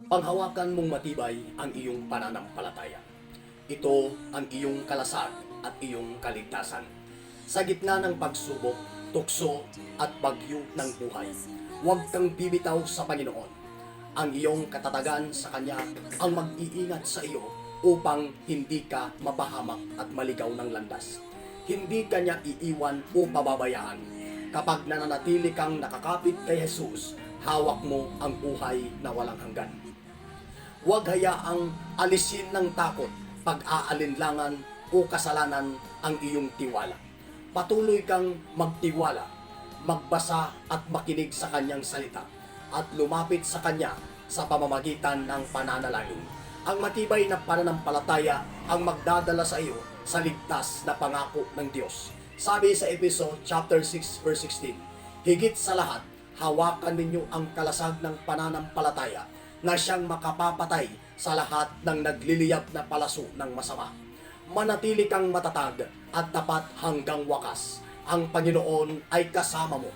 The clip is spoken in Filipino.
Panghawakan mong matibay ang iyong pananampalataya. Ito ang iyong kalasag at iyong kaligtasan. Sa gitna ng pagsubok, tukso at bagyo ng buhay, huwag kang bibitaw sa Panginoon. Ang iyong katatagan sa Kanya ang mag-iingat sa iyo upang hindi ka mapahamak at maligaw ng landas. Hindi ka niya iiwan o pababayaan. Kapag nananatili kang nakakapit kay Jesus, hawak mo ang buhay na walang hanggan. Huwag hayaang alisin ng takot, pag-aalinlangan o kasalanan ang iyong tiwala. Patuloy kang magtiwala, magbasa at makinig sa kanyang salita at lumapit sa kanya sa pamamagitan ng pananalangin. Ang matibay na pananampalataya ang magdadala sa iyo sa ligtas na pangako ng Diyos. Sabi sa Ephesians chapter 6 verse 16, higit sa lahat, hawakan ninyo ang kalasag ng pananampalataya na siyang makapapatay sa lahat ng nagliliyab na palaso ng masama. Manatili kang matatag at tapat hanggang wakas. Ang Panginoon ay kasama mo